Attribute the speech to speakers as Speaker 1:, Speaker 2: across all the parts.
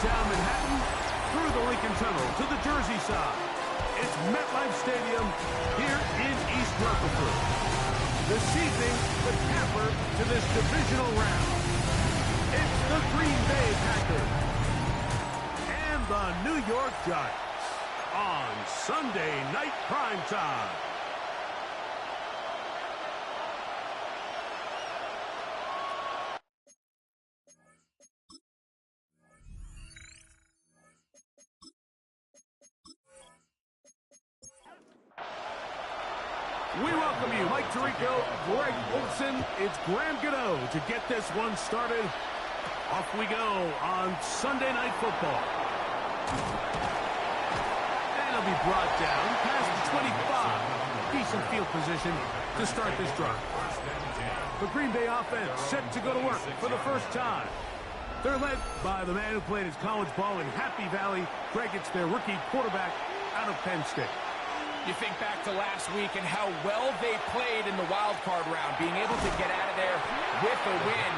Speaker 1: downtown Manhattan, through the Lincoln Tunnel to the Jersey side. It's MetLife Stadium here in East Rutherford. This evening, the capper to this divisional round. It's the Green Bay Packers and the New York Giants on Sunday Night Primetime. We welcome you, Mike Tirico, Greg Olson. It's Graham Gano to get this one started. Off we go on Sunday Night Football. And it'll be brought down past the 25. Decent field position to start this drive. The Green Bay offense set to go to work for the first time. They're led by the man who played his college ball in Happy Valley. Greg, it's their rookie quarterback out of Penn State.
Speaker 2: You think back to last week and how well they played in the wild card round, being able to get out of there with a win.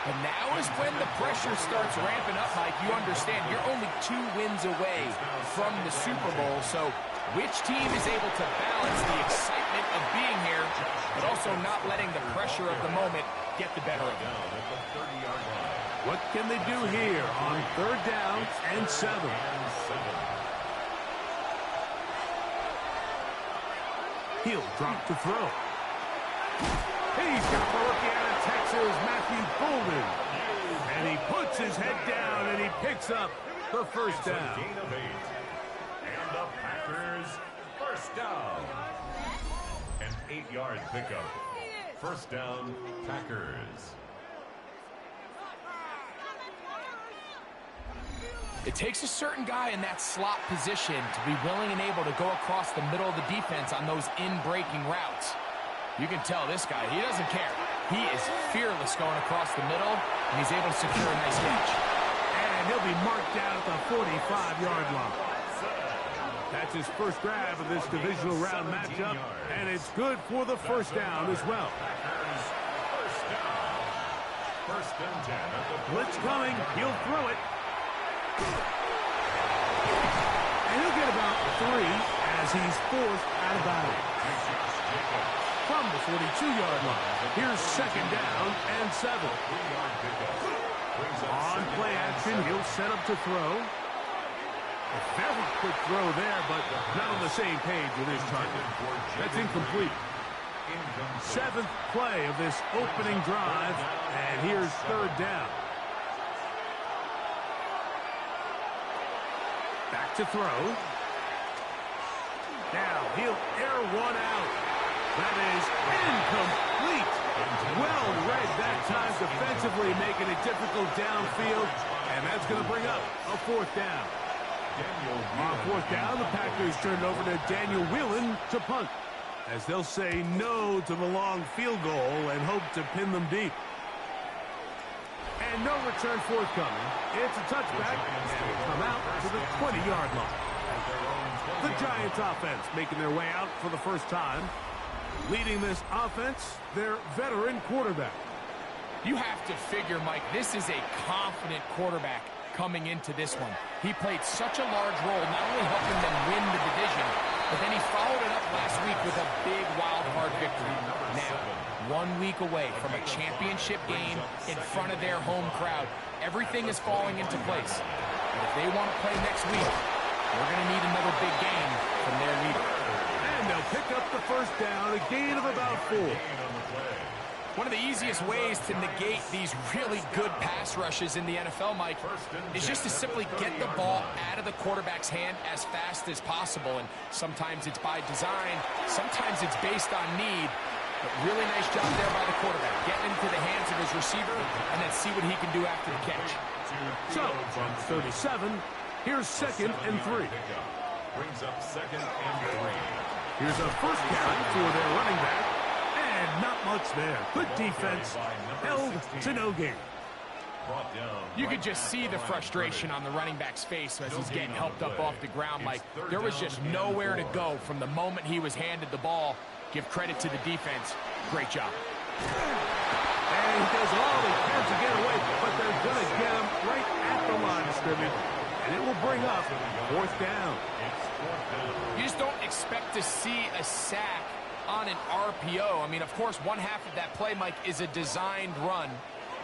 Speaker 2: And now is when the pressure starts ramping up, Mike. You understand you're only 2 wins away from the Super Bowl. So which team is able to balance the excitement of being here, but also not letting the pressure of the moment get the better of them?
Speaker 1: What can they do here on 3rd down and 7? He'll drop to throw. He's got the rookie out of Texas, Matthew Golden. And he puts his head down and he picks up the first down.
Speaker 3: Gain of 8. And the Packers first down. An 8-yard pickup. First down, Packers.
Speaker 2: It takes a certain guy in that slot position to be willing and able to go across the middle of the defense on those in-breaking routes. You can tell this guy, he doesn't care. He is fearless going across the middle, and he's able to secure a nice catch.
Speaker 1: And he'll be marked down at the 45-yard line. That's his first grab of this divisional round matchup, and it's good for the first down as well.
Speaker 3: First and 10 at the
Speaker 1: blitz coming, he'll throw it. And he'll get about 3 as he's forced out of bounds. From the 42-yard line, here's 2nd down and 7. On play action, he'll set up to throw. A very quick throw there, but not on the same page with his target. That's incomplete. 7th play of this opening drive, and here's 3rd down. Back to throw. Now he'll air one out. That is incomplete. Well read that time defensively, making it difficult downfield. And that's going to bring up a 4th down. On 4th down, the Packers turn it over to Daniel Whelan to punt, as they'll say no to the long field goal and hope to pin them deep. And no return forthcoming. It's a touchback, and it'll come out to the 20-yard line. The Giants offense making their way out for the first time. Leading this offense, their veteran quarterback.
Speaker 2: You have to figure, Mike, this is a confident quarterback coming into this one. He played such a large role, not only helping them win the division, but then he followed it up last week with a big wild card victory. Now, 1 week away from a championship game in front of their home crowd, everything is falling into place. But if they want to play next week, they're going to need another big game from their leader.
Speaker 1: And they'll pick up the first down, a gain of about 4.
Speaker 2: One of the easiest ways to negate these really good pass rushes in the NFL, Mike, is just to simply get the ball out of the quarterback's hand as fast as possible. And sometimes it's by design, sometimes it's based on need. But really nice job there by the quarterback, getting into the hands of his receiver and then see what he can do after the catch.
Speaker 1: So, from 37, here's 2nd and 3.
Speaker 3: Brings up 2nd and 3.
Speaker 1: Here's a first carry for their running back. And not much there. Good defense, held to no gain.
Speaker 2: You could just see the frustration on the running back's face as he's getting helped up off the ground. Like, there was just nowhere to go from the moment he was handed the ball. Give credit to the defense. Great job.
Speaker 1: And he does all he can to get away, but they're going to get him right at the line of scrimmage, and it will bring up 4th down.
Speaker 2: You just don't expect to see a sack on an RPO. I mean, of course, one half of that play, Mike, is a designed run.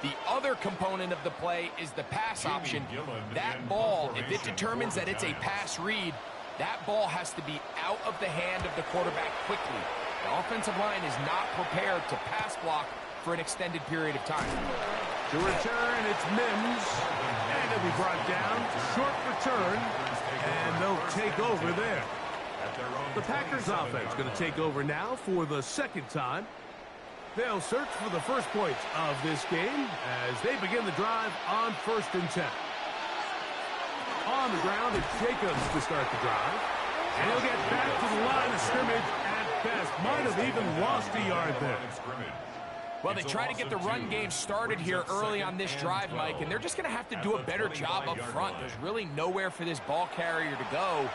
Speaker 2: The other component of the play is the pass option. That ball, if it determines that it's a pass read, that ball has to be out of the hand of the quarterback quickly. The offensive line is not prepared to pass block for an extended period of time.
Speaker 1: To return, it's Mims, and he'll be brought down. Short return, and they'll take over there. The Packers offense going to take over now for the 2nd time. They'll search for the first points of this game as they begin the drive on 1st and 10. On the ground, it's Jacobs to start the drive. And he'll get back to the line of scrimmage at best. Might have even lost a yard there.
Speaker 2: Well, they try to get the run game started here early on this drive, Mike, and they're just going to have to do a better job up front. There's really nowhere for this ball carrier to go.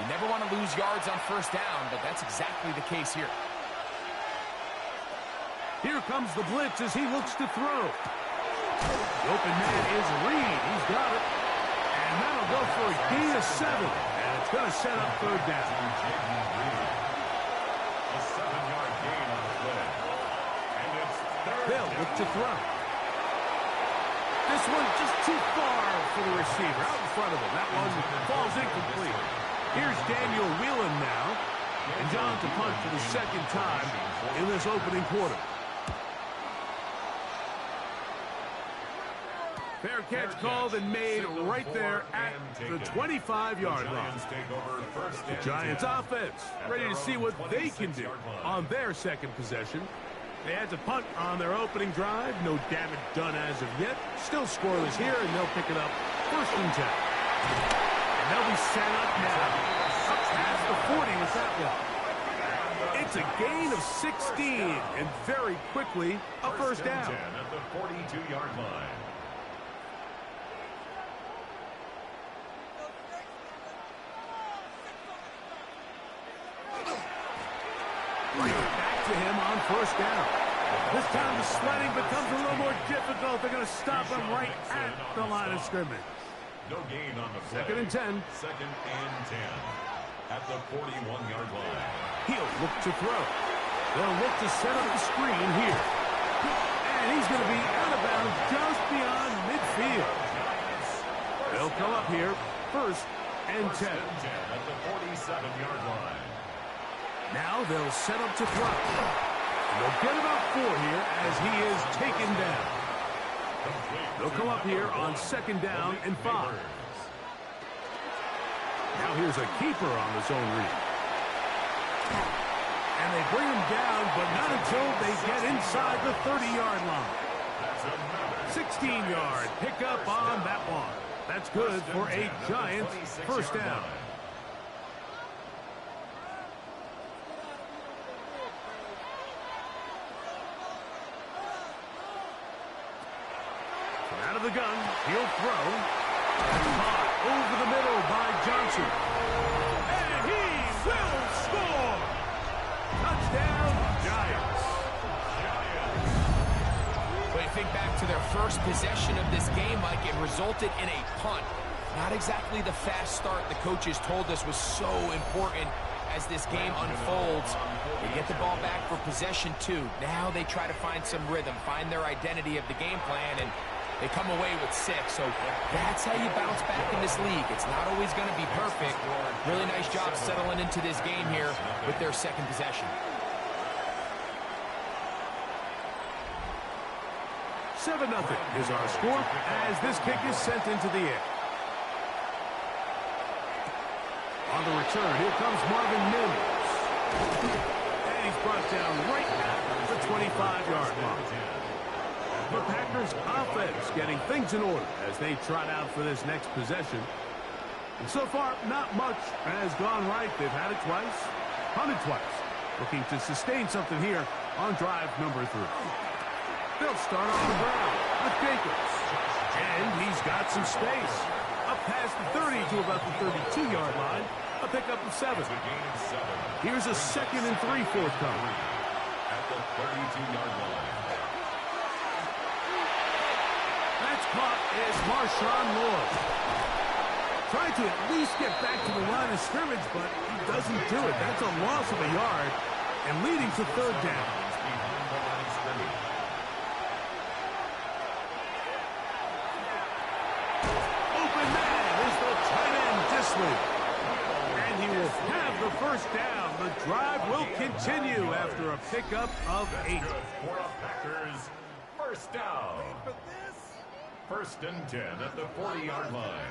Speaker 2: You never want to lose yards on 1st down, but that's exactly the case here.
Speaker 1: Here comes the blitz as he looks to throw. The open man is Reed. He's got it. And that'll go for a gain of 7. And it's going to set up 3rd down.
Speaker 3: A 7-yard gain on the play. And it's 3rd
Speaker 1: They'll look to throw. This one just too far for the receiver. Out in front of him. That one falls incomplete. Here's Daniel Whelan now. And John to punt for the 2nd time in this opening quarter. Fair catch called and made right there at the 25-yard line. The Giants offense ready to see what they can do on their 2nd possession. They had to punt on their opening drive. No damage done as of yet. Still scoreless here, and they'll pick it up 1st and 10. And they'll be set up now. Up past the 40 with that one. It's a gain of 16, and very quickly a 1st down.
Speaker 3: At the 42-yard line.
Speaker 1: Back to him on 1st down. This time the sledding becomes a little more difficult. They're going to stop him right at the line of scrimmage.
Speaker 3: No gain on the play.
Speaker 1: 2nd and 10.
Speaker 3: 2nd and 10. At the 41-yard line.
Speaker 1: He'll look to throw. They'll look to set up the screen here. And he's going to be out of bounds just beyond midfield. They'll come up here 1st and 10.
Speaker 3: At the 47-yard line.
Speaker 1: Now they'll set up to throw. They'll get about 4 here as he is taken down. They'll come up here on 2nd down and 5. Now here's a keeper on the zone read. And they bring him down, but not until they get inside the 30-yard line. 16-yard pickup on that one. That's good for a Giants 1st down. Out of the gun, he'll throw. Caught over the middle by Johnson. And he will score! Touchdown, Giants.
Speaker 2: When you think back to their first possession of this game, Mike, it resulted in a punt. Not exactly the fast start the coaches told us was so important as this game unfolds. They get the ball back for possession 2. Now they try to find some rhythm, find their identity of the game plan, and they come away with 6. So that's how you bounce back in this league. It's not always going to be perfect. Really nice job settling into this game here with their 2nd possession.
Speaker 1: 7-0 is our score as this kick is sent into the air. On the return, here comes Marvin Mims. And he's brought down right at the 25-yard line. The Packers offense getting things in order as they trot out for this next possession. And so far, not much has gone right. They've had it twice, punted twice. Looking to sustain something here on drive number 3. They'll start on the ground with Jacobs. And he's got some space. Up past the 30 to about the 32-yard line. A pickup of 7. Here's a 2nd and 3 forthcoming. At the 32-yard line. That's gets caught is Marshawn Lloyd. Trying to at least get back to the line of scrimmage, but he doesn't do it. That's a loss of a yard and leading to third down. Open man is the tight end, Dissly. And he will have the first down. The drive will continue after a pickup of 8.
Speaker 3: For the Packers, first down. First and 10 at the 40-yard line.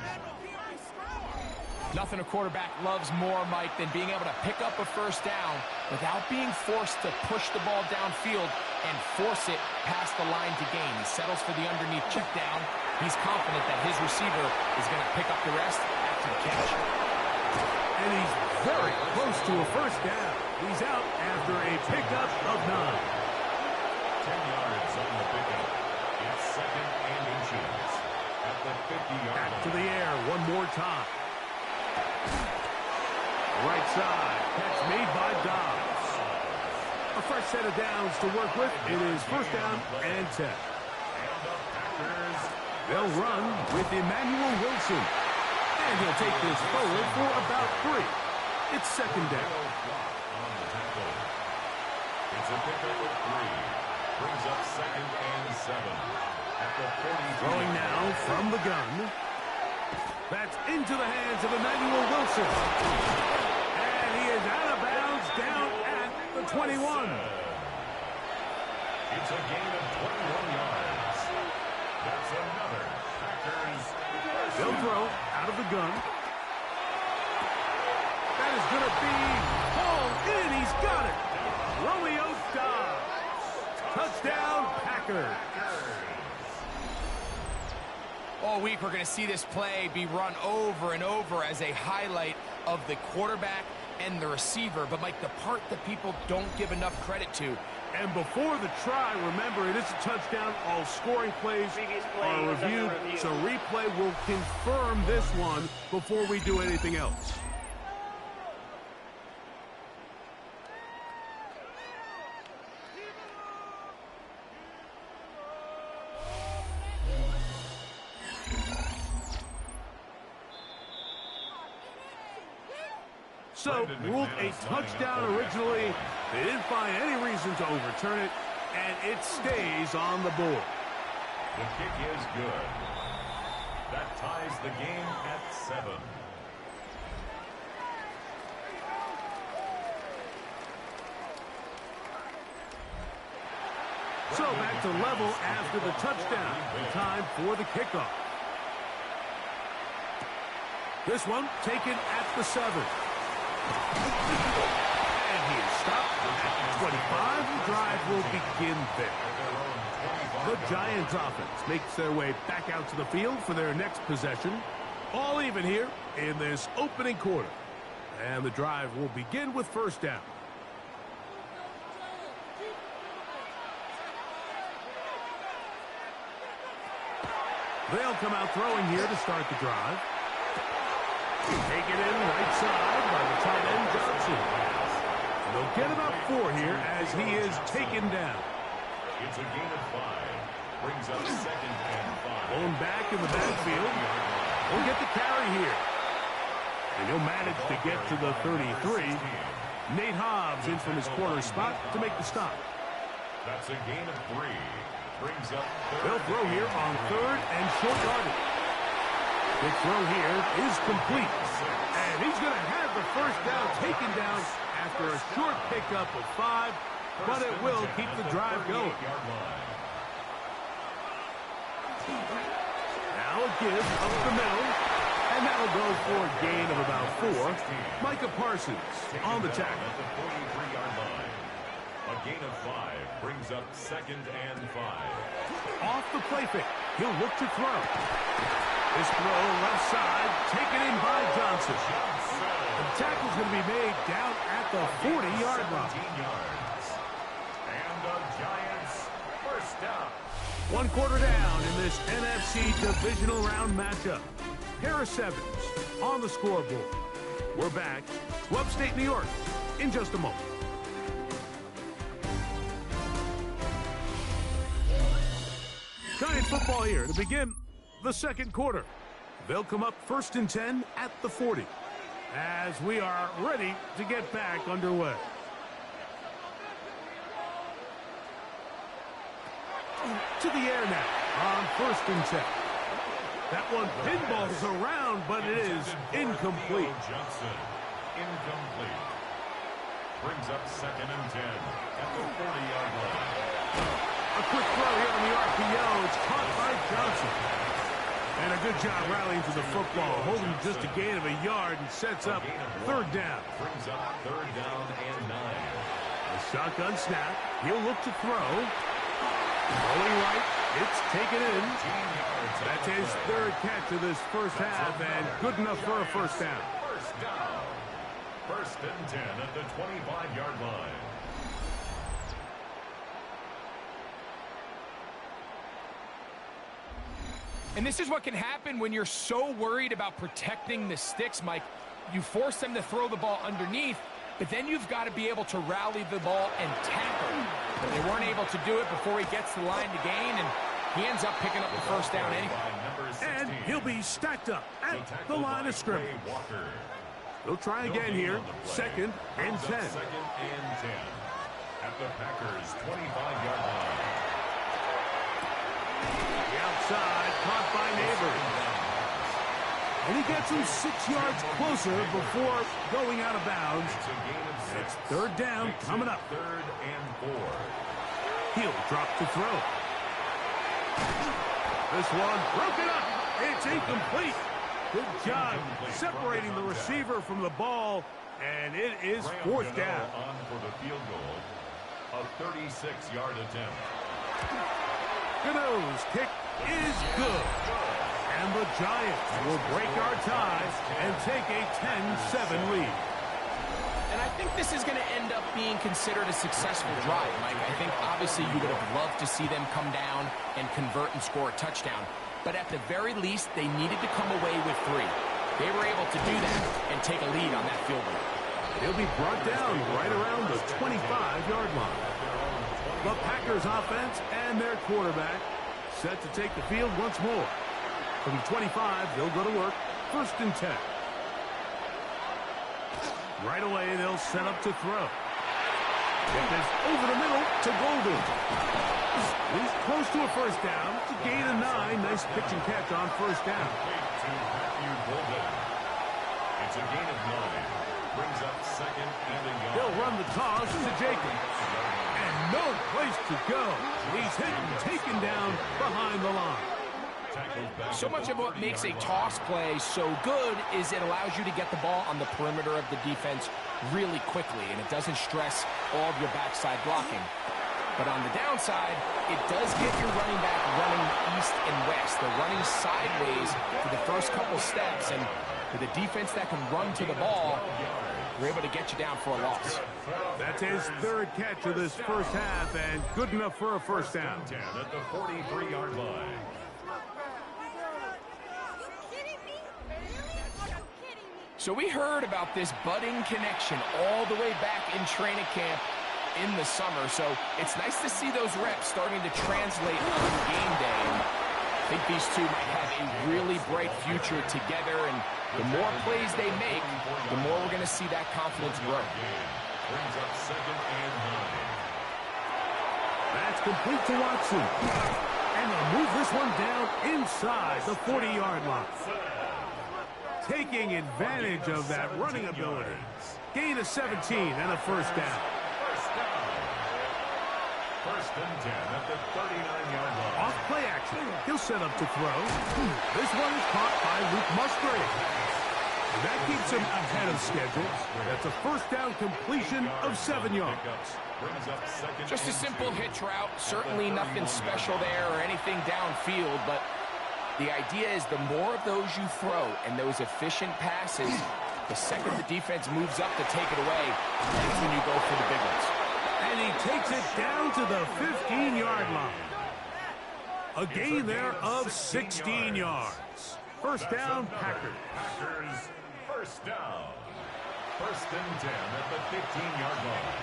Speaker 2: Nothing a quarterback loves more, Mike, than being able to pick up a first down without being forced to push the ball downfield and force it past the line to gain. He settles for the underneath check down. He's confident that his receiver is going to pick up the rest after the catch.
Speaker 1: And he's very close to a first down. He's out after a pickup of 9.
Speaker 3: 10 yards on the pickup. It's second and inches at the 50-yard line.
Speaker 1: Back to the air one more time. Right side. Catch made by Dobbs. A fresh set of downs to work with. It is first down and 10. They'll run with Emmanuel Wilson. And he'll take this forward for about 3. It's second down.
Speaker 3: It's a pickup of 3. Brings up second and 7 at the 40.
Speaker 1: Throwing now from the gun. That's into the hands of Emmanuel Wilson. And he is out of bounds down at the 21.
Speaker 3: It's a gain of 21 yards. That's another Packers.
Speaker 1: They'll throw out of the gun. That is going to be hauled in. He's got it. Romeo Dobbs. Touchdown, Packers.
Speaker 2: All week, we're going to see this play be run over and over as a highlight of the quarterback and the receiver. But, Mike, the part that people don't give enough credit to.
Speaker 1: And before the try, remember, it is a touchdown. All scoring plays are reviewed, so replay will confirm this one before we do anything else. So, ruled a touchdown originally. They didn't find any reason to overturn it, and it stays on the board.
Speaker 3: The kick is good. That ties the game at 7.
Speaker 1: So, back to level after the touchdown. Time for the kickoff. This one taken at the 7. And he is stopped at 25. The drive will begin there. The Giants offense makes their way back out to the field for their next possession. All even here in this opening quarter. And the drive will begin with first down. They'll come out throwing here to start the drive. Taken in right side by the tight end, Johnson. And they'll get about 4 here as he is taken down.
Speaker 3: It's a gain of 5. Brings up second and 5.
Speaker 1: Going back in the backfield. He'll get the carry here. And he'll manage to get to the 33. Nate Hobbs in from his corner spot to make the stop.
Speaker 3: That's a gain of 3. Brings up
Speaker 1: They'll throw here on third and short yardage. The throw here is complete. And he's going to have the first down taken down after a short pickup of 5, but it will keep the drive going. Now a give up the middle, and that'll go for a gain of about 4. Micah Parsons on the tackle.
Speaker 3: At the 43-yard line. A gain of 5 brings up second and 5.
Speaker 1: Off the play fake, he'll look to throw. This throw left side, taken in by Johnson. The tackle's going to be made down at the 40-yard line.
Speaker 3: And the Giants first down.
Speaker 1: 1 quarter down in this NFC divisional round matchup. Harris Evans on the scoreboard. We're back to upstate New York in just a moment. Giants football here to begin the second quarter. They'll come up 1st and 10 at the 40 as we are ready to get back underway. To the air now on 1st and 10. That one pinballs around, but it is incomplete.
Speaker 3: Johnson, incomplete. Brings up 2nd and 10 at the 40-yard line.
Speaker 1: A quick throw here on the RPO. It's caught by Johnson. And a good job rallying to the football, holding just a gain of a yard and sets up 3rd down.
Speaker 3: Brings up 3rd down and 9.
Speaker 1: A shotgun snap. He'll look to throw. Rolling right. It's taken in. That's his 3rd catch of this first half, and good enough for a first down.
Speaker 3: First down. 1st and 10 at the 25-yard line.
Speaker 2: And this is what can happen when you're so worried about protecting the sticks, Mike. You force them to throw the ball underneath, but then you've got to be able to rally the ball and tackle. But they weren't able to do it before he gets the line to gain, and he ends up picking up the first down anyway.
Speaker 1: And he'll be stacked up at the line of scrimmage. They'll try again here. 2nd and 10.
Speaker 3: 2nd and 10 at the Packers' 25-yard line.
Speaker 1: The outside, caught by Neighbors. And he gets him 6 yards closer before going out of bounds. It's 3rd down coming up.
Speaker 3: 3rd and 4.
Speaker 1: He'll drop to throw. This one broken up. It's incomplete. Good job separating the receiver from the ball, and it is 4th down.
Speaker 3: On for the field goal. A 36-yard attempt.
Speaker 1: Gano's kick is good. And the Giants will break our tie and take a 10-7 lead.
Speaker 2: And I think this is going to end up being considered a successful drive, Mike. I think obviously you would have loved to see them come down and convert and score a touchdown. But at the very least, they needed to come away with 3. They were able to do that and take a lead on that field goal.
Speaker 1: He'll be brought down right around the 25-yard line. The Packers offense and their quarterback set to take the field once more. From the 25, they'll go to work. 1st and 10. Right away, they'll set up to throw. Get this over the middle to Golden. He's close to a first down. It's a gain of 9. Nice pitch and catch on first down.
Speaker 3: To Matthew Golden. It's a gain of 9. Brings up 2nd and a yard.
Speaker 1: He'll run the toss to Jacobs. And no place to go. He's hit and taken down behind the line.
Speaker 2: So much of what makes a toss play so good is it allows you to get the ball on the perimeter of the defense really quickly, and it doesn't stress all of your backside blocking. But on the downside, it does get your running back running east and west. They're running sideways for the first couple steps, and with a defense that can run to the ball, we're able to get you down for a loss.
Speaker 1: That's his 3rd catch of this first half, and good enough for a first down.
Speaker 3: 10 at the 43-yard line.
Speaker 2: So we heard about this budding connection all the way back in training camp in the summer. So it's nice to see those reps starting to translate on game day. And I think these two might have a really bright future together. And the more plays they make, the more we're going to see that confidence grow.
Speaker 3: Brings up 2nd and 9.
Speaker 1: That's complete to Watson. And they'll move this one down inside the 40-yard line. Taking advantage of that running ability. Gain of 17 and a first down.
Speaker 3: 1st and 10 at the 39-yard line.
Speaker 1: Off play action. He'll set up to throw. This one is caught by Luke Musgrave. That keeps him ahead of schedule. That's a first down completion of 7 yards.
Speaker 2: Just a simple hitch route. Certainly nothing special there or anything downfield, but the idea is the more of those you throw and those efficient passes, the second the defense moves up to take it away, that's when you go for the big ones.
Speaker 1: And he takes it down to the 15-yard line. A gain there of 16 yards. First down, Packers.
Speaker 3: Packers, first down. 1st and 10 at the 15-yard line.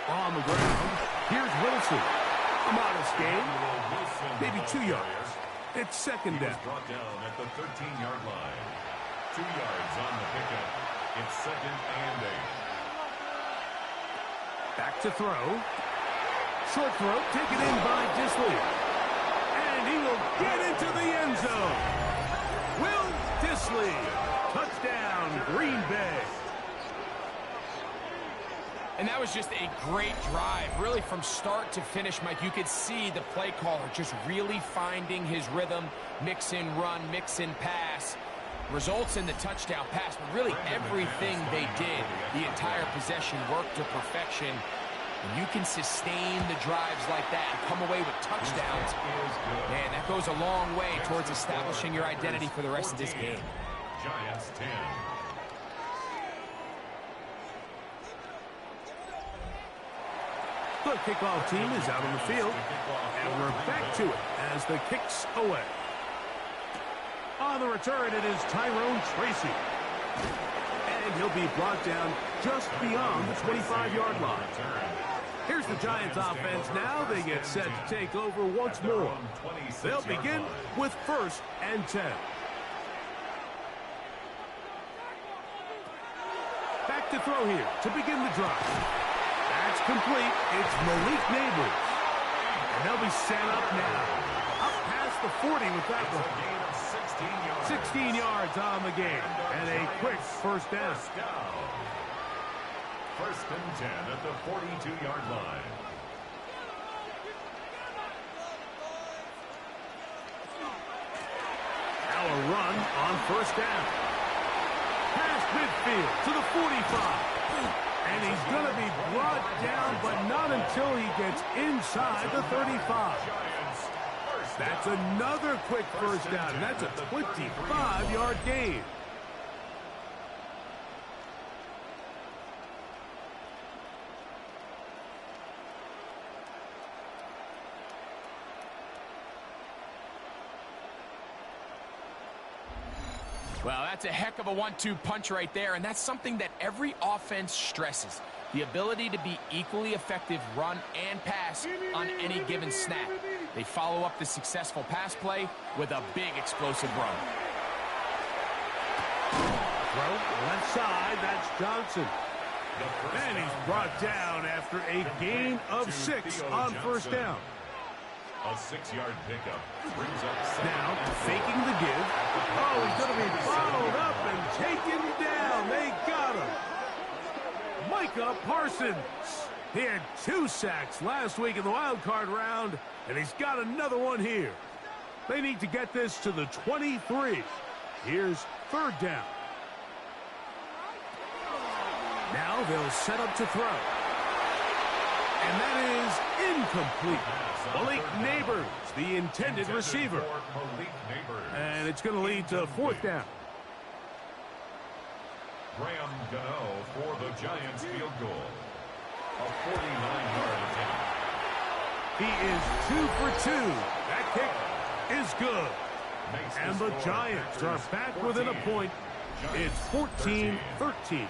Speaker 1: On the ground, here's Wilson. A modest gain, maybe 2 yards. It's second down.
Speaker 3: Brought down at the 13-yard line. 2 yards on the pickup. It's second and 8.
Speaker 1: Back to throw. Short throw taken in by Dissly. And he will get into the end zone. Will Dissly. Touchdown, Green Bay.
Speaker 2: And that was just a great drive. Really, from start to finish, Mike, you could see the play caller just really finding his rhythm. Mix in run, mix in pass. Results in the touchdown pass. But really, everything they did, the entire possession worked to perfection. And you can sustain the drives like that and come away with touchdowns. Man, that goes a long way towards establishing your identity for the rest of this game.
Speaker 3: Giants 10.
Speaker 1: The kickoff team is out on the field, and we're back to it as the kick's away. On the return, it is Tyrone Tracy. And he'll be brought down just beyond the 25-yard line. Here's the Giants offense now. They get set to take over once more. They'll begin with 1st and 10. Back to throw here to begin the drive. That's complete. It's Malik Neighbors. And they'll be set up now. Up past the 40 with that one. 16 yards on the game. And a quick first down.
Speaker 3: First and 10 at the 42-yard line.
Speaker 1: Now a run on first down. Past midfield to the 45. And he's going to be brought down, but not until he gets inside the 35. That's another quick first down. That's a 25-yard gain.
Speaker 2: Well, that's a heck of a 1-2 punch right there, and that's something that every offense stresses. The ability to be equally effective run and pass on any given snap. They follow up the successful pass play with a big explosive run.
Speaker 1: Throw left side, that's Johnson. And he's brought down after a gain of 6 on first down.
Speaker 3: A 6-yard pickup brings up
Speaker 1: now faking the give. Oh, he's going to be followed up and taken down. They got him. Micah Parsons. He had 2 sacks last week in the wild card round, and he's got another one here. They need to get this to the 23. Here's 3rd down. Now they'll set up to throw. And that is incomplete. Malik Neighbors, the intended receiver. And it's going to lead to 4th down.
Speaker 3: Graham Gano for the Giants field goal. A 49-yard attempt.
Speaker 1: He is 2 for 2. That kick is good. And the Giants are back within a point. It's 14-13.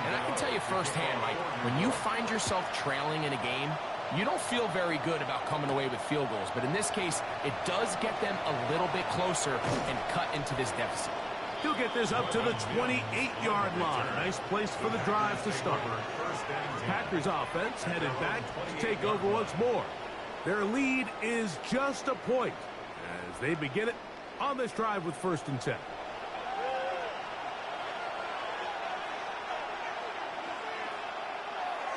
Speaker 2: And I can tell you firsthand, Mike, when you find yourself trailing in a game, you don't feel very good about coming away with field goals. But in this case, it does get them a little bit closer and cut into this deficit.
Speaker 1: He'll get this up to the 28-yard line. Nice place for the drive to start. Packers offense headed back to take over once more. Their lead is just a point as they begin it on this drive with 1st and 10.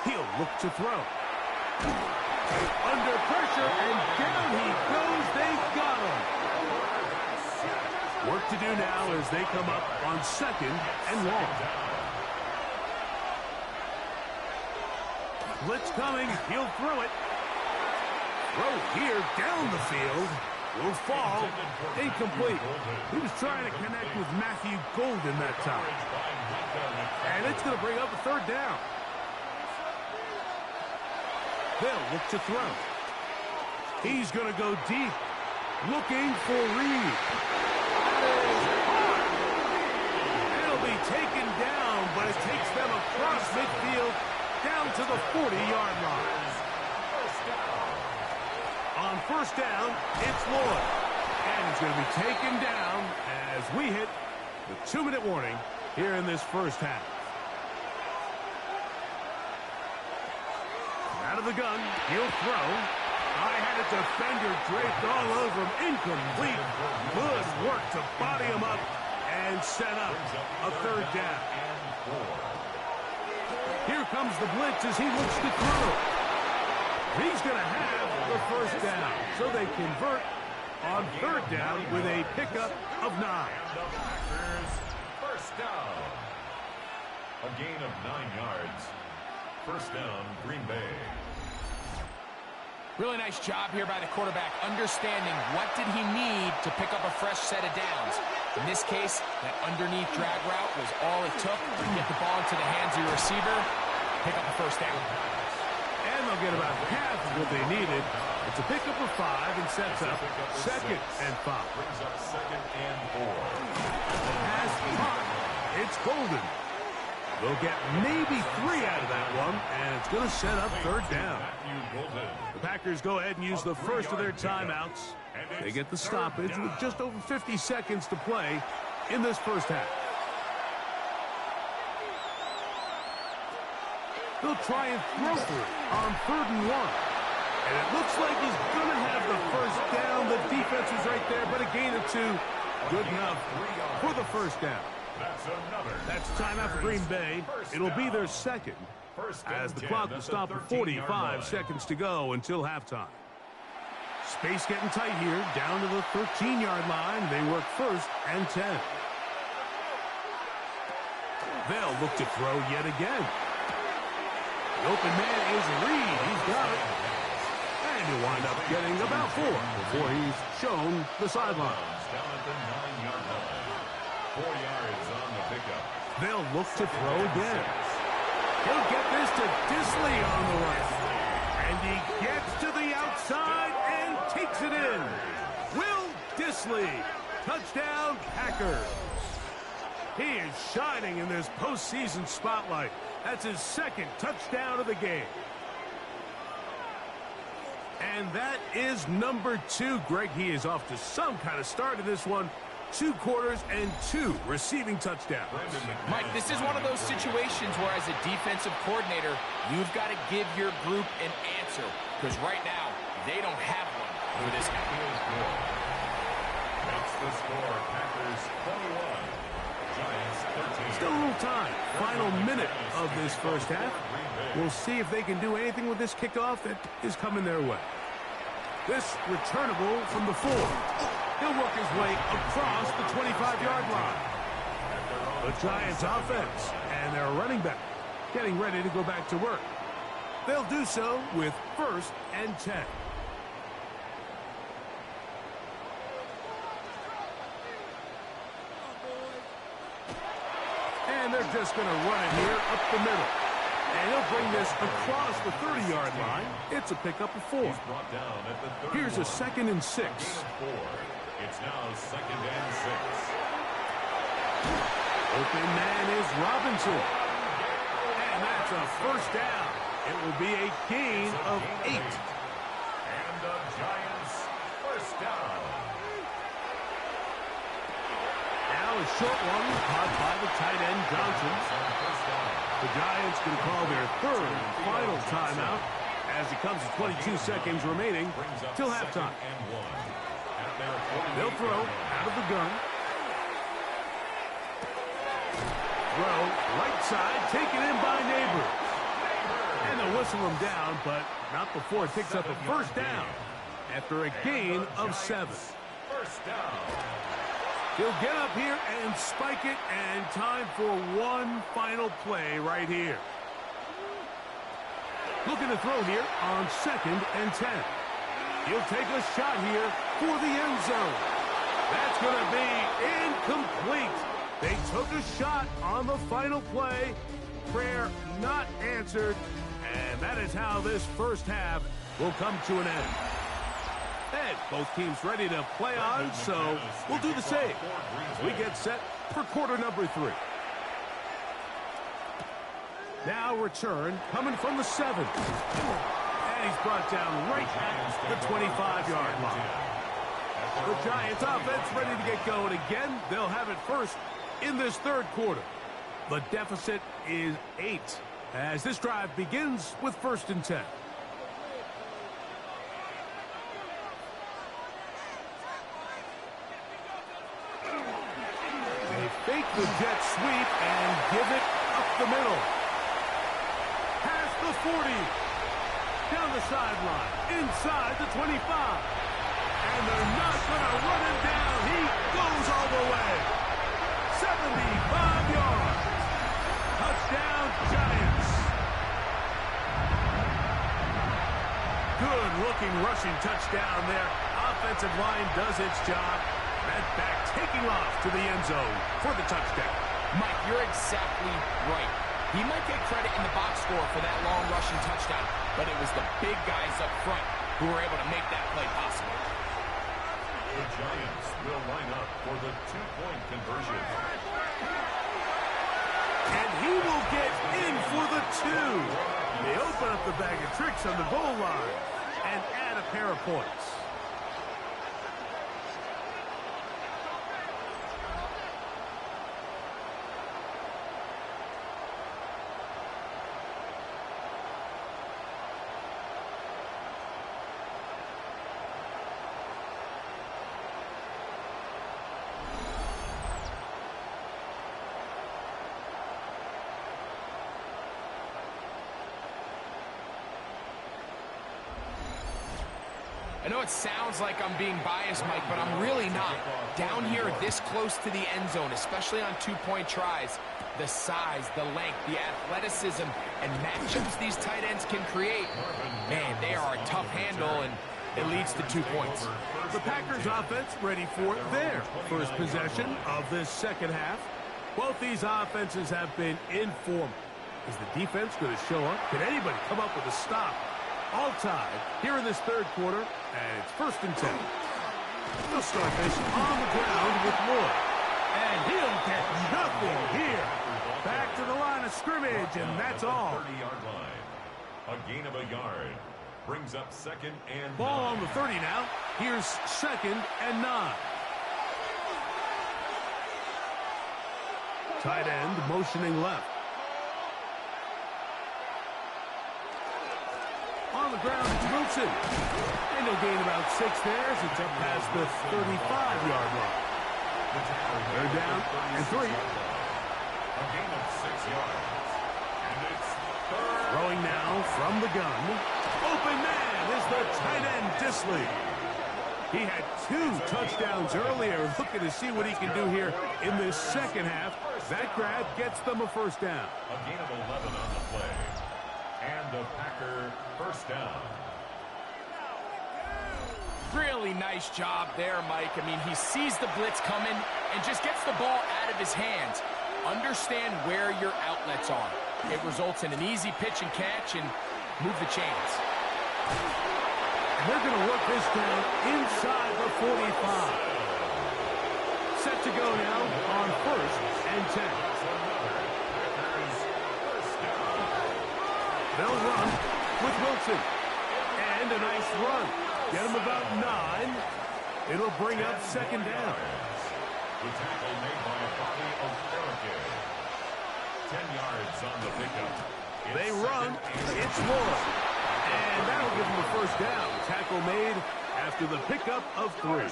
Speaker 1: He'll look to throw. Under pressure, and down he goes. They got him. Work to do now as they come up on 2nd and long. Blitz coming. He'll throw it. Throw here down the field. Will fall. Incomplete. He was trying to connect with Matthew Golden that time. And it's going to bring up a 3rd down. They'll look to throw. He's going to go deep. Looking for Reed. It'll be taken down, but it takes them across midfield down to the 40-yard line. first down, it's Lloyd. And he's going to be taken down as we hit the 2-minute warning here in this first half. Out of the gun, he'll throw. I had a defender draped all over him. Incomplete. Good work to body him up and set up a third down. Here comes the blitz as he looks to throw. He's going to have the first down. So they convert on third down with a pickup of 9.
Speaker 3: The Packers first down. A gain of 9 yards. First down, Green Bay.
Speaker 2: Really nice job here by the quarterback, understanding what did he need to pick up a fresh set of downs. In this case, that underneath drag route was all it took to get the ball into the hands of your receiver, pick up a first down.
Speaker 1: And they'll get about half of what they needed. It's a pickup of 5 and sets up 2nd and 5.
Speaker 3: Brings up 2nd and 4.
Speaker 1: Pass caught. It's Golden. They'll get maybe 3 out of that one, and it's going to set up third down. The Packers go ahead and use the first of their timeouts. They get the stoppage with just over 50 seconds to play in this first half. They'll try and throw for it on 3rd and 1. And it looks like he's going to have the first down. The defense was right there, but a gain of 2. Good enough for the first down. That's timeout for Green Bay. It'll be their second as the clock will stop at 45 seconds to go until halftime. Space getting tight here, down to the 13-yard line. They work 1st and 10. They'll look to throw yet again. The open man is Reed. He's got it. And he'll wind up getting about 4 before he's shown the sideline.
Speaker 3: Down at the 9-yard line. 4 yards on the pickup.
Speaker 1: They'll look to throw again. He'll get this to Dissly on the right. And he gets to the outside and takes it in. Will Dissly. Touchdown, Packers. He is shining in this postseason spotlight. That's his 2nd touchdown of the game. And that is number 2. Greg, he is off to some kind of start in this one. 2 quarters and 2 receiving touchdowns.
Speaker 2: Mike, this is one of those situations where as a defensive coordinator, you've got to give your group an answer. Because right now, they don't have one for this guy.
Speaker 3: Makes the score, Packers 21. Giants 13.
Speaker 1: Still a little time. Final minute of this first half. We'll see if they can do anything with this kickoff that is coming their way. This returnable from the 4. He'll work his way across the 25-yard line. The Giants offense and their running back getting ready to go back to work. They'll do so with 1st and 10. And they're just going to run it here up the middle. And he'll bring this across the 30-yard line. It's a pickup of 4. Here's a 2nd and 6.
Speaker 3: It's now 2nd and 6.
Speaker 1: Open man is Robinson. And that's a first down. It will be a gain of 8.
Speaker 3: And the Giants first down.
Speaker 1: Now a short one caught by the tight end Johnson. The Giants can call their 3rd and final timeout as it comes to 22 seconds remaining till halftime. They'll throw out of the gun. Throw right side, taken in by Neighbors. And they'll whistle him down, but not before it picks up a first down after a gain of 7.
Speaker 3: First down.
Speaker 1: He'll get up here and spike it, and time for one final play right here. Looking to throw here on 2nd and 10. He'll take a shot here for the end zone. That's going to be incomplete. They took a shot on the final play. Prayer not answered. And that is how this first half will come to an end. And both teams ready to play on, so we'll do the same as we get set for quarter number 3. Now return coming from the 7. And And he's brought down right at the 25-yard line. The Giants offense ready to get going again. They'll have it first in this third quarter. The deficit is 8 as this drive begins with 1st and 10. They fake the jet sweep and give it up the middle. Past the 40. Down the sideline. Inside the 25. And they're not going to run him down. He goes all the way. 75 yards. Touchdown, Giants. Good-looking rushing touchdown there. Offensive line does its job. That back taking off to the end zone for the touchdown.
Speaker 2: Mike, you're exactly right. He might get credit in the box score for that long rushing touchdown, but it was the big guys up front who were able to make that play possible.
Speaker 3: The Giants will line up for the two-point conversion.
Speaker 1: And he will get in for the 2. They open up the bag of tricks on the goal line and add a pair of points.
Speaker 2: I know it sounds like I'm being biased, Mike, but I'm really not. Down here this close to the end zone, especially on two-point tries, the size, the length, the athleticism, and matchups these tight ends can create, man, they are a tough handle, and it leads to 2 points.
Speaker 1: The Packers offense ready for their first possession of this second half. Both these offenses have been in form. Is the defense going to show up? Can anybody come up with a stop? All tied here in this third quarter, and it's 1st and 10. They'll start this on the ground with Moore. And he'll get nothing here. Back to the line of scrimmage, and that's all.
Speaker 3: 30-yard line. A gain of a yard. Brings up 2nd and 9.
Speaker 1: Ball on the 30 now. Here's 2nd and 9. Tight end motioning left. On the ground, it's Wilson. And he'll gain about 6 there as it's up past the 35-yard line. They're down and 3.
Speaker 3: A gain of 6 yards. And it's 3rd.
Speaker 1: Throwing now from the gun. Open man is the tight end, Dissly. He had 2 touchdowns earlier. Looking to see what he can do here in this second half. That grab gets them a 1st down.
Speaker 3: A gain of 11 on the play. And a Packer 1st down.
Speaker 2: Really nice job there, Mike. I mean, he sees the blitz coming and just gets the ball out of his hands. Understand where your outlets are. It results in an easy pitch and catch and move the chains.
Speaker 1: And they're going to work this down inside the 45. Set to go now on 1st and 10. They'll run with Wilson. And a nice run. Get him about 9. It'll bring up 2nd down.
Speaker 3: The tackle made by Bobby Okereke. 10 yards on the pickup.
Speaker 1: They run. It's Moore. And that'll give them the 1st down. Tackle made after the pickup of 3.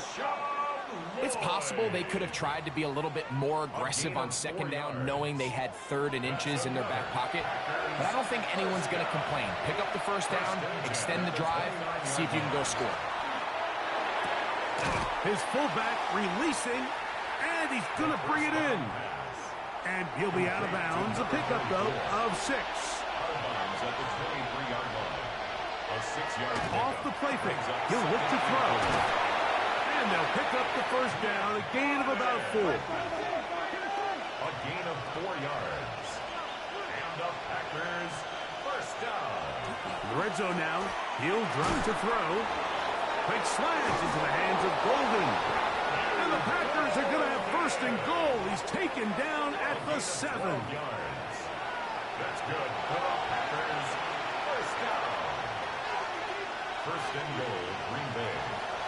Speaker 2: It's possible they could have tried to be a little bit more aggressive on 2nd down, knowing they had 3rd and inches in their back pocket. But I don't think anyone's going to complain. Pick up the 1st down, extend the drive, see if you can go score.
Speaker 1: His fullback releasing, and he's going to bring it in. And he'll be out of bounds. A pickup, though, of 6.
Speaker 3: At the 23-yard line. A 6-yard
Speaker 1: Off the play fake. He'll look to throw. And they'll pick up the 1st down, a gain of about 4.
Speaker 3: A gain of 4 yards. And the Packers 1st down.
Speaker 1: In the red zone now. He'll drop to throw. Quick slant into the hands of Golden. And the Packers are going to have 1st and goal. He's taken down at the 7.
Speaker 3: Yards. That's good for the Packers 1st down. First and goal, Green Bay.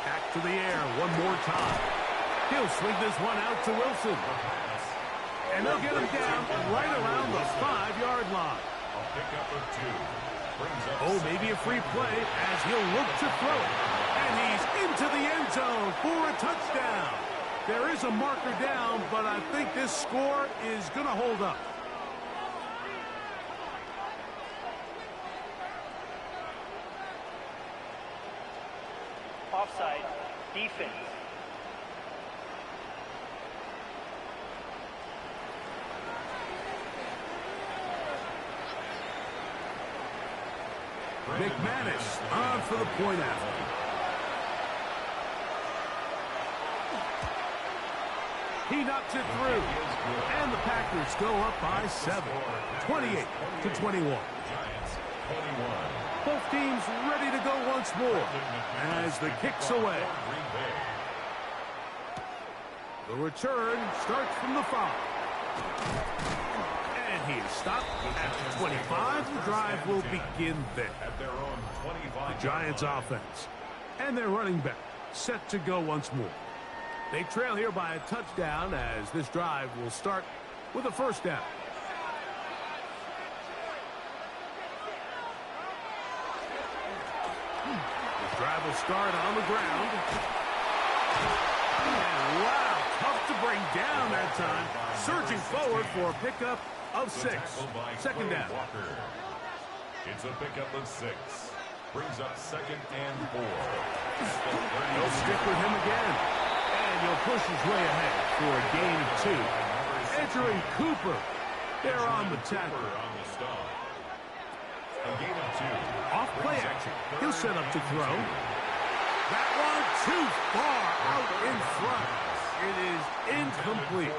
Speaker 1: Back to the air one more time. He'll swing this one out to Wilson. And they'll get him down right around the 5-yard line.
Speaker 3: A pickup of 2. Brings up
Speaker 1: Oh, maybe a free play as he'll look to throw it. And he's into the end zone for a touchdown. There is a marker down, but I think this score is going to hold up.
Speaker 4: Offside, defense.
Speaker 1: McManus on for the point after. He knocks it through. And the Packers go up by 7. 28-21.
Speaker 3: Giants 21.
Speaker 1: Both teams ready to go once more as the kick's away.
Speaker 3: Green Bay.
Speaker 1: The return starts from the 5. And he is stopped at 25. The drive will begin there.
Speaker 3: At their own 25.
Speaker 1: The Giants offense. And their running back set to go once more. They trail here by a touchdown as this drive will start with a first down. This drive will start on the ground. And wow, tough to bring down that time. Surging forward for a pickup of 6. Second down.
Speaker 3: Walker. It's a pickup of 6. Brings up 2nd and 4.
Speaker 1: They'll stick with him again. And he'll push his way ahead for a gain of 2. Entering Cooper. They're on the tackle.
Speaker 3: On the stop. A gain of 2.
Speaker 1: Off play action. He'll set up to throw. That one too far out in front. It is incomplete.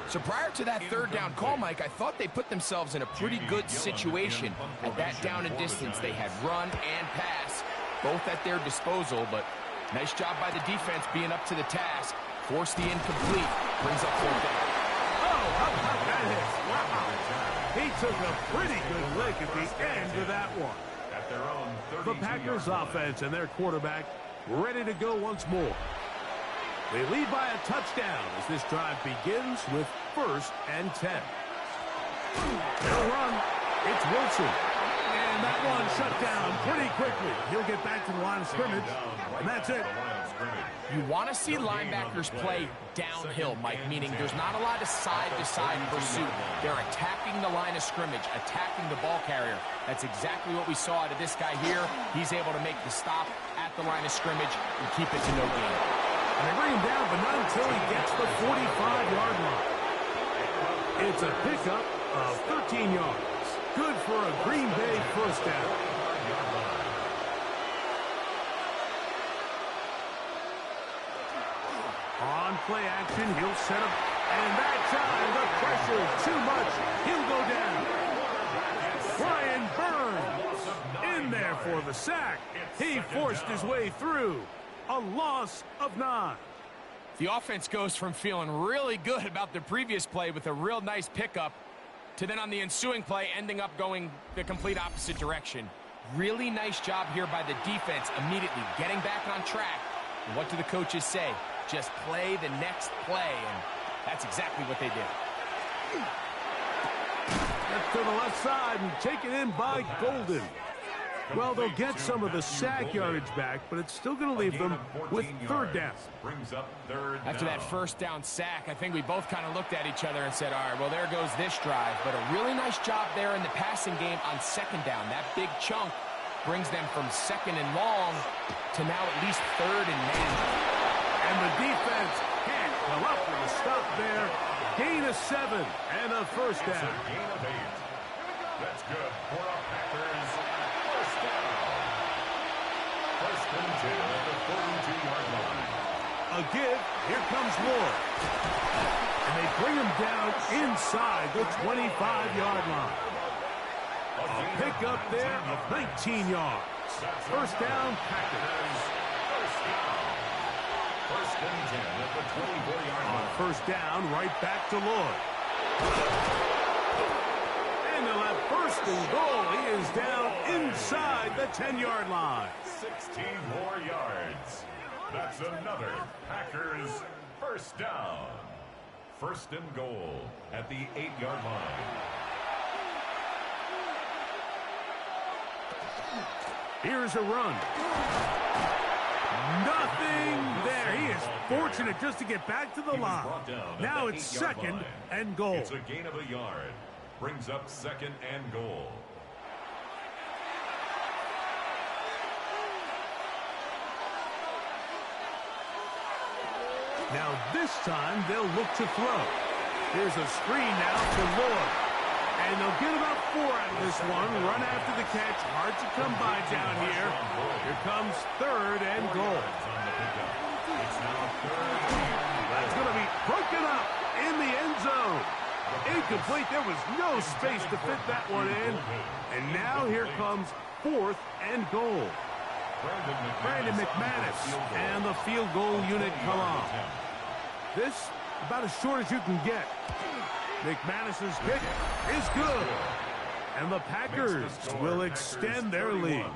Speaker 2: So prior to that third down call, Mike, I thought they put themselves in a pretty good situation. At that down and distance, they had run and pass, both at their disposal, but nice job by the defense being up to the task. Forced the incomplete. Brings up fourth down.
Speaker 1: Oh, how about that hit? Wow. He took a pretty good lick at the end of that one.
Speaker 3: At their own
Speaker 1: The Packers offense and their quarterback ready to go once more. They lead by a touchdown as this drive begins with 1st and 10. They'll run. It's Wilson. And that one shut down pretty quickly. He'll get back to the line of scrimmage, and that's it.
Speaker 2: You want to see linebackers play downhill, Mike, meaning there's not a lot of side-to-side pursuit. They're attacking the line of scrimmage, attacking the ball carrier. That's exactly what we saw out of this guy here. He's able to make the stop at the line of scrimmage and keep it to no gain.
Speaker 1: And they bring him down, but not until he gets the 45-yard line. It's a pickup of 13 yards. Good for a Green Bay first down. On play action, he'll set up. And that time, the pressure too much. He'll go down. Brian Burns in there for the sack. He forced his way through. A loss of 9.
Speaker 2: The offense goes from feeling really good about the previous play with a real nice pickup to then on the ensuing play ending up going the complete opposite direction. Really nice job here by the defense immediately getting back on track. And what do the coaches say? Just play the next play, and that's exactly what they did.
Speaker 1: That's to the left side and taken in by Golden. Well, they'll get some of the sack yardage back, but it's still going to leave them with 3rd down.
Speaker 3: Brings up 3rd
Speaker 2: After that first down sack, I think we both kind of looked at each other and said, all right, well, there goes this drive. But a really nice job there in the passing game on 2nd down. That big chunk brings them from 2nd and long to now at least 3rd and manageable.
Speaker 1: And the defense can't come up with a stop there. Gain of 7 and a first
Speaker 3: It's
Speaker 1: down.
Speaker 3: a gain of 8. That's good for the Packers. First down. 1st and 10 at the 42-yard line.
Speaker 1: A give. Here comes Ward. And they bring him down inside the 25-yard line. A pickup there of 19 yards. First down, Packers.
Speaker 3: First down. 1st and 10 at the 24-yard
Speaker 1: On
Speaker 3: line.
Speaker 1: first down, right back to Lloyd. And they'll have first and goal. He is down inside the 10-yard line.
Speaker 3: 16 more yards. That's another Packers first down. First and goal at the 8-yard line.
Speaker 1: Here's a run. Nothing there. He is fortunate just to get back to the line. Now it's second and goal.
Speaker 3: It's a gain of a yard. Brings up second and goal.
Speaker 1: Now this time they'll look to throw. Here's a screen now to Lloyd. And they'll get about 4 out of this one. Run after the catch. Hard to come by down here. Here comes third and goal. That's going to be broken up in the end zone. Incomplete. There was no space to fit that one in. And now here comes fourth and goal. Brandon McManus and the field goal unit come on. This about as short as you can get. McManus's kick is good. And the Packers will extend their lead.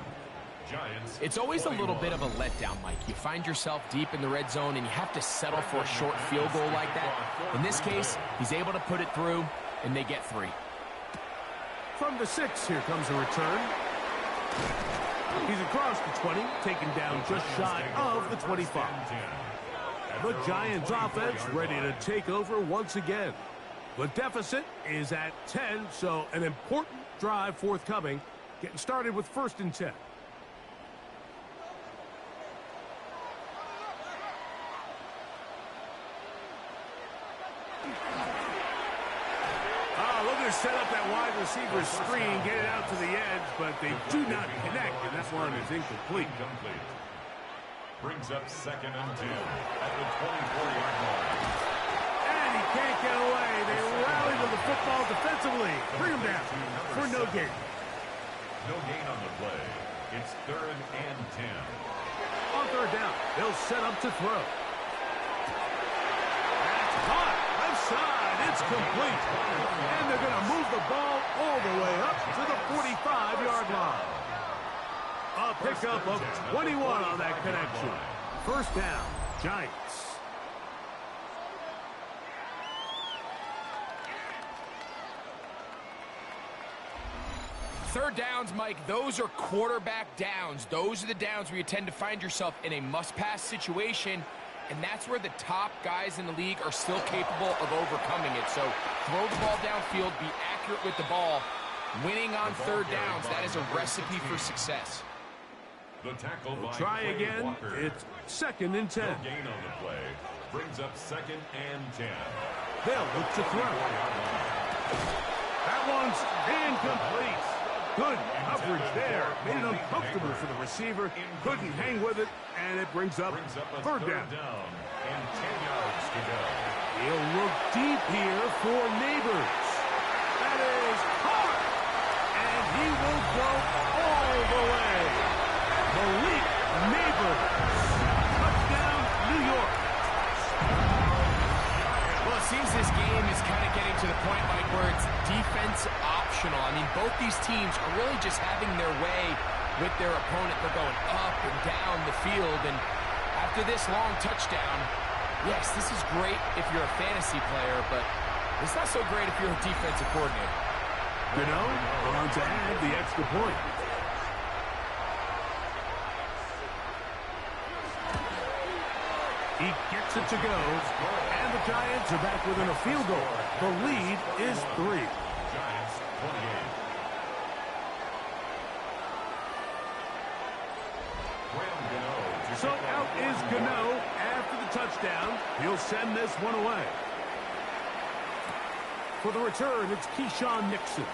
Speaker 2: It's always a little bit of a letdown, Mike. You find yourself deep in the red zone and you have to settle for a short field goal like that. In this case, he's able to put it through, and they get 3.
Speaker 1: From the 6, here comes a return. He's across the 20, taken down just shy of the 25. The Giants offense ready to take over once again. The deficit is at 10, so an important drive forthcoming. Getting started with first and 10. Looking to set up that wide receiver screen, get it out to the edge, but they do not connect, and that one is incomplete.
Speaker 3: Brings up second and 2 at the 24-yard line.
Speaker 1: And he can't get away. They rally to the football defensively. Bring him down for no gain.
Speaker 3: No gain on the play. It's third and 10.
Speaker 1: On third down, they'll set up to throw. That's caught. Left side. It's complete. And they're going to move the ball all the way up to the 45-yard line. A pickup of 21 on that connection. First down, Giants.
Speaker 2: Third downs, Mike, those are quarterback downs. Those are the downs where you tend to find yourself in a must-pass situation, and that's where the top guys in the league are still capable of overcoming it. So throw the ball downfield, be accurate with the ball. Winning on third downs, that is a recipe for success.
Speaker 3: The tackle by
Speaker 1: Try again.
Speaker 3: Walker.
Speaker 1: It's second and 10.
Speaker 3: No gain on the play. Brings up second and 10.
Speaker 1: They'll look to throw. That one's incomplete. Good coverage there. Made it uncomfortable for the receiver. Couldn't hang with it, and it brings up
Speaker 3: a
Speaker 1: third down.
Speaker 3: And 10 yards to go.
Speaker 1: He'll look deep here for Neighbors. That is hard. And he will go all the way. Malik Neighbors. Touchdown, New York.
Speaker 2: Well, it seems this game is kind of getting to the point, Mike, where it's defense optional. I mean, both these teams are really just having their way with their opponent. They're going up and down the field, and after this long touchdown, yes, this is great if you're a fantasy player, but it's not so great if you're a defensive coordinator.
Speaker 1: You know, on to add the extra point. He gets it to go, and the Giants are back within a field goal. The lead is 3.
Speaker 3: Giants 28.
Speaker 1: So out is Gano after the touchdown. He'll send this one away. For the return, it's Keyshawn Nixon.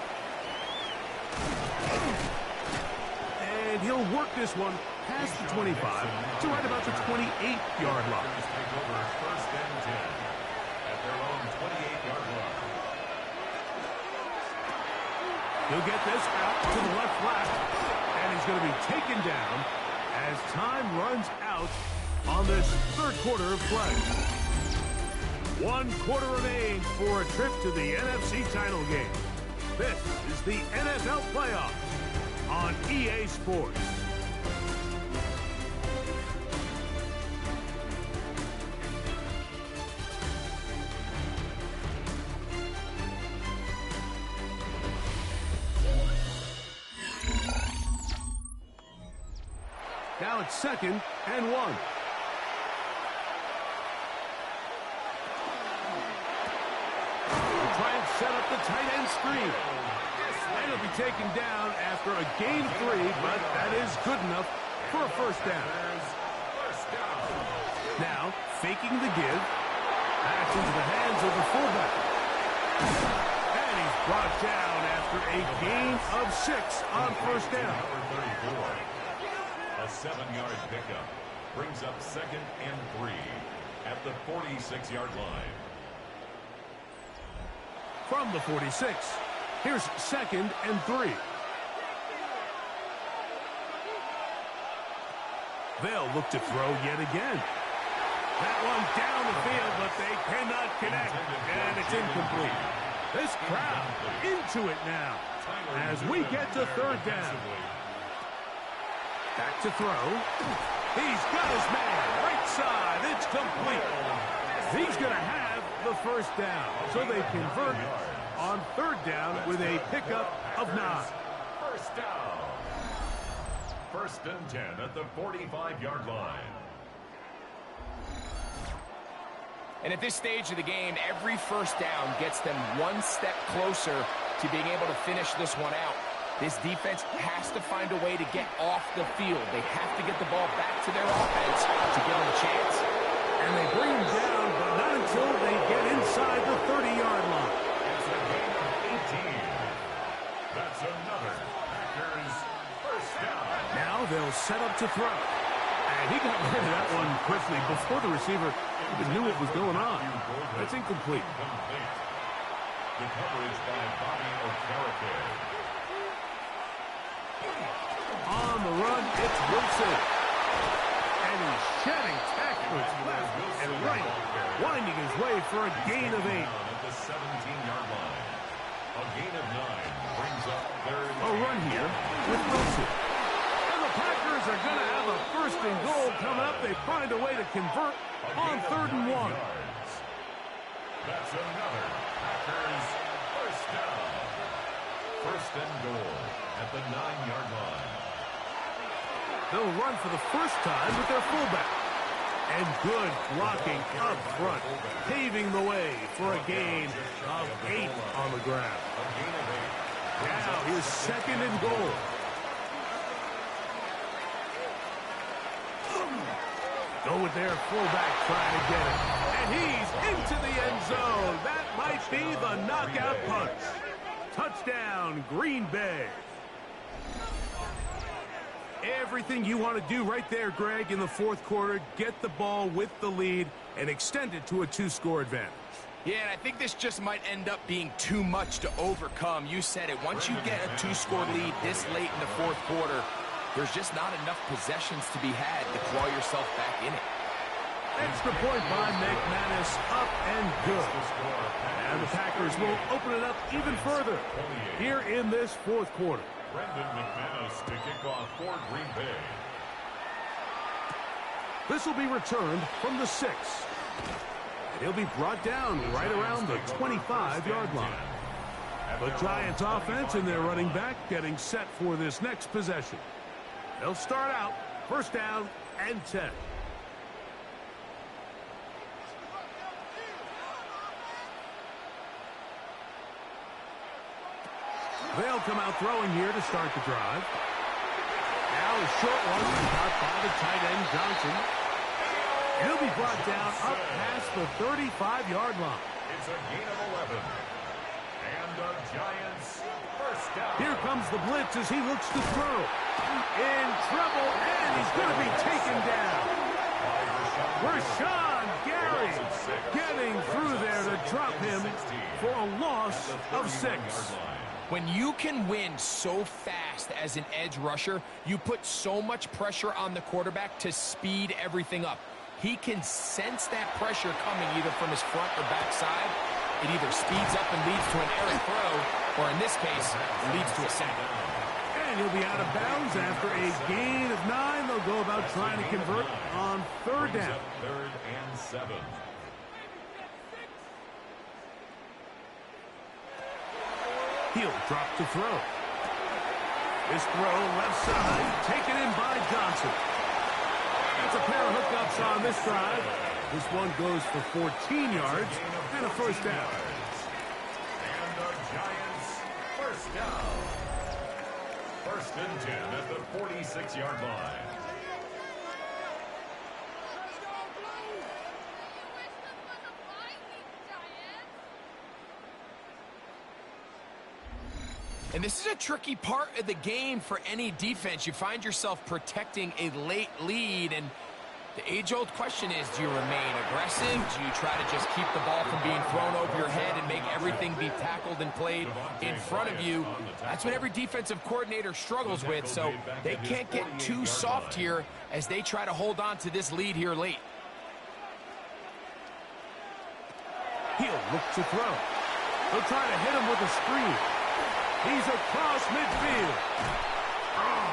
Speaker 1: And he'll work this one past the 25 to right about the 28-yard line.
Speaker 3: Take over first and 10 at their own 28-yard line.
Speaker 1: He'll get this out to the left flat, and he's going to be taken down as time runs out on this third quarter of play. 1 quarter remains for a trip to the NFC title game. This is the NFL Playoffs on EA Sports. Now it's 2nd and 1. Try and set up the tight end screen. And he'll be taken down after a gain 3, but that is good enough for a first down. Now, faking the give. Pass into the hands of the fullback. And he's brought down after a gain of 6 on first down.
Speaker 3: A 7-yard pickup brings up 2nd and 3 at the 46-yard line.
Speaker 1: From the 46, here's 2nd and 3. They'll look to throw yet again. That one down the field, but they cannot connect, and it's incomplete. This crowd into it now as we get to 3rd down. Back to throw. He's got his man. Right side. It's complete. He's going to have the first down. So they convert on 3rd down with a pickup of 9.
Speaker 3: First down. 1st and 10 at the 45-yard line.
Speaker 2: And at this stage of the game, every first down gets them one step closer to being able to finish this one out. This defense has to find a way to get off the field. They have to get the ball back to their offense to give them a chance.
Speaker 1: And they bring him down, but not until they get inside the 30-yard line.
Speaker 3: It's a gain of 18. That's another Packers first down.
Speaker 1: Now they'll set up to throw. And he got rid of that one quickly before the receiver even knew what was going on. That's incomplete.
Speaker 3: The coverage by Bobby Okereke.
Speaker 1: On the run, it's Wilson. And he's shedding tacklers left and right, winding his way for a gain of 8.
Speaker 3: At the 17-yard line. A gain of 9 brings up 3rd.
Speaker 1: A run here with Wilson. And the Packers are going to have a 1st and goal coming up. They find a way to convert on 3rd and 1.
Speaker 3: That's another Packers first down. 1st and goal at the 9-yard line.
Speaker 1: They'll run for the first time with their fullback. And good blocking up front, paving the way for a gain of 8 on the ground.
Speaker 3: A gain of 8.
Speaker 1: Now here's 2nd and goal. Go with their fullback trying to get it. And he's into the end zone. That might be the knockout punch. Touchdown, Green Bay. Everything you want to do right there, Greg, in the 4th quarter. Get the ball with the lead and extend it to a 2-score advantage.
Speaker 2: Yeah, and I think this just might end up being too much to overcome. You said it. Once you get a 2-score lead this late in the 4th quarter, there's just not enough possessions to be had to claw yourself back in it.
Speaker 1: Extra point by McManus, up and good. And the Packers will open it up even further here in this 4th quarter.
Speaker 3: Brendan McManus to kick off for Green Bay.
Speaker 1: This will be returned from the 6. And he'll be brought down right around the 25-yard line. The Giants offense and their running back getting set for this next possession. They'll start out 1st down and 10. They'll come out throwing here to start the drive. Now a short one caught by the tight end Johnson. He'll be brought down up past the 35-yard line.
Speaker 3: It's a gain of 11. And the Giants first down.
Speaker 1: Here comes the blitz as he looks to throw. In trouble, and he's going to be taken down. Rashawn Gary getting through there to drop him for a loss of 6.
Speaker 2: When you can win so fast as an edge rusher, you put so much pressure on the quarterback to speed everything up. He can sense that pressure coming either from his front or back side, it either speeds up and leads to an errant throw, or in this case, leads to a sack.
Speaker 1: And he'll be out of bounds after a gain of 9. They'll go about trying to convert on 3rd down.
Speaker 3: 3rd and 7.
Speaker 1: He'll drop to throw. This throw left side, taken in by Johnson. That's a pair of hookups on this drive. This one goes for 14 yards and a 1st down.
Speaker 3: And the Giants, 1st down. 1st and 10 at the 46-yard line.
Speaker 2: And this is a tricky part of the game for any defense. You find yourself protecting a late lead, and the age-old question is, do you remain aggressive? Do you try to just keep the ball from being thrown over your head and make everything be tackled and played in front of you? That's what every defensive coordinator struggles with, so they can't get too soft here as they try to hold on to this lead here late.
Speaker 1: He'll look to throw. They'll try to hit him with a screen. He's across midfield. Oh.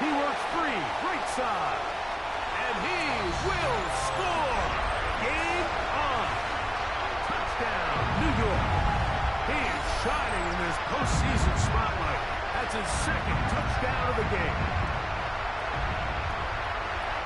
Speaker 1: He works free, right side. And he will score. Game on. Touchdown, New York. He is shining in this postseason spotlight. That's his 2nd touchdown of the game.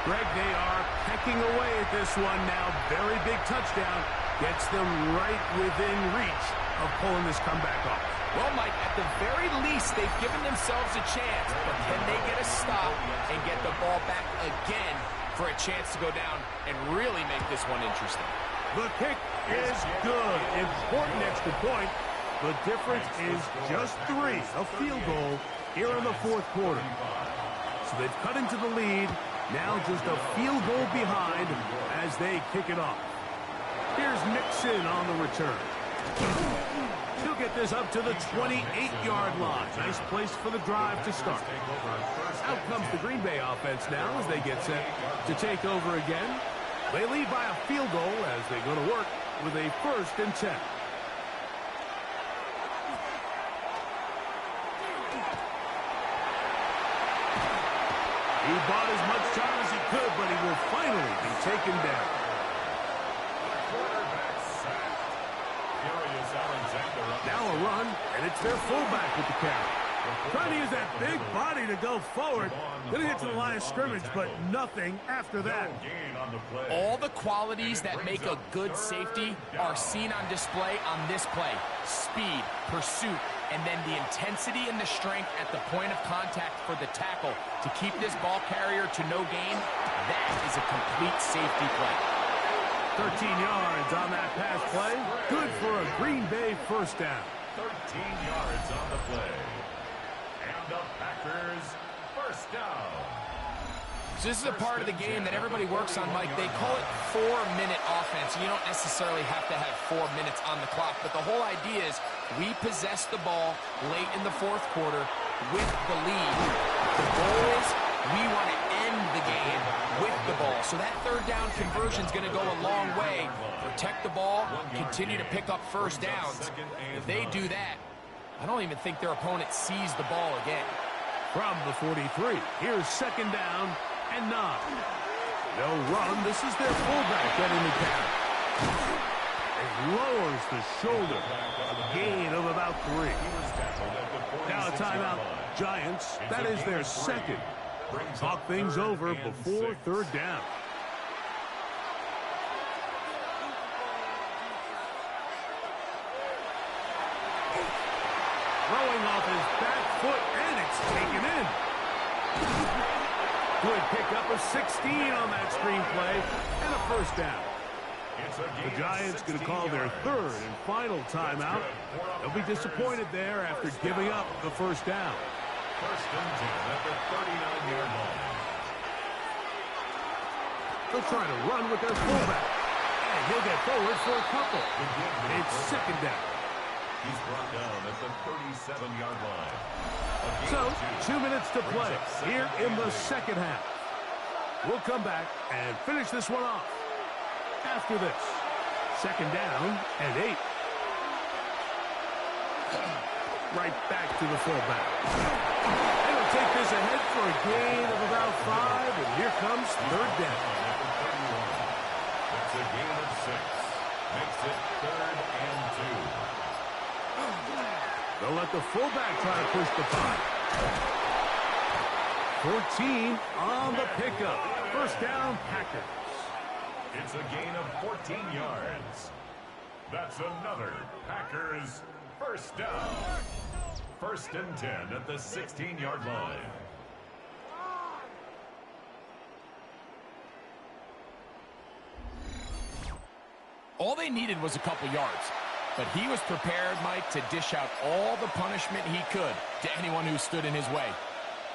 Speaker 1: Greg, they are pecking away at this one now. Very big touchdown. Gets them right within reach of pulling this comeback off.
Speaker 2: Well, Mike, at the very least, they've given themselves a chance, but can they get a stop and get the ball back again for a chance to go down and really make this one interesting?
Speaker 1: The kick is good. Important extra point. The difference is just 3, a field goal here in the 4th quarter. So they've cut into the lead. Now just a field goal behind as they kick it off. Here's Mixon on the return. He'll get this up to the 28-yard line. Nice place for the drive to start. Out comes the Green Bay offense now as they get set to take over again. They lead by a field goal as they go to work with a 1st and 10. He bought as much time as he could, but he will finally be taken down. Now a run, and it's their fullback with the carry. Trying to use that big body to go forward. Going to get to the line of scrimmage, but nothing after that.
Speaker 2: All the qualities that make a good safety are seen on display on this play. Speed, pursuit, and then the intensity and the strength at the point of contact for the tackle to keep this ball carrier to no gain. That is a complete safety play.
Speaker 1: 13 yards on that pass play. Good for a Green Bay 1st down.
Speaker 3: 13 yards on the play. And the Packers 1st down.
Speaker 2: So this is a part of the game that everybody works on, Mike. They call it 4-minute offense. You don't necessarily have to have 4 minutes on the clock, but the whole idea is we possess the ball late in the 4th quarter with the lead. The goal is we want to end the game with the ball. So that 3rd down conversion is going to go a long way. Protect the ball, continue to pick up 1st downs. If they do that, I don't even think their opponent sees the ball again.
Speaker 1: From the 43, here's 2nd down and 9. They'll run. This is their fullback getting the carry. It lowers the shoulder. A gain of about 3. Now a timeout. Giants, that is their 2nd. Talk things over before 3rd down. Throwing off his back foot, and it's taken in. Good pick up of 16 on that screenplay, and a 1st down. The Giants going to call their 3rd and final timeout. They'll be disappointed there after giving up the 1st down.
Speaker 3: 1st and 10 at the 39-yard line.
Speaker 1: They'll try to run with their fullback. And he'll get forward for a couple. It's 2nd down.
Speaker 3: He's brought down at the 37-yard line.
Speaker 1: So, 2 minutes to play here in the 2nd half. We'll come back and finish this one off after this. Second down and 8. Right back to the fullback. And he'll take this ahead for a gain of about 5, and here comes third down.
Speaker 3: That's a gain of 6. Makes it 3rd and 2.
Speaker 1: They'll let the fullback try to push the punt. 14 on the pickup. First down, Packers.
Speaker 3: It's a gain of 14 yards. That's another Packers first down. 1st and 10 at the 16-yard line.
Speaker 2: All they needed was a couple yards. But he was prepared, Mike, to dish out all the punishment he could to anyone who stood in his way.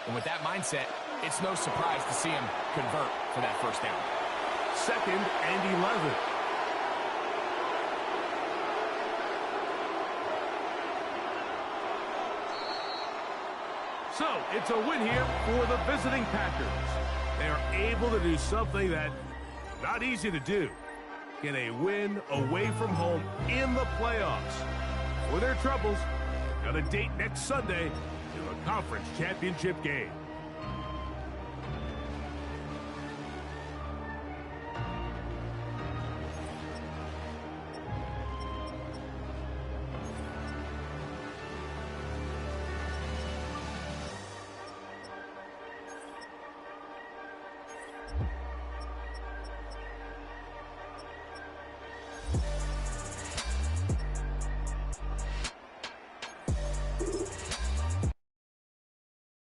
Speaker 2: And with that mindset, it's no surprise to see him convert for that first down.
Speaker 1: 2nd and 11. So, it's a win here for the visiting Packers. They are able to do something that not easy to do. Get a win away from home in the playoffs. For their troubles, got a date next Sunday in the conference championship game.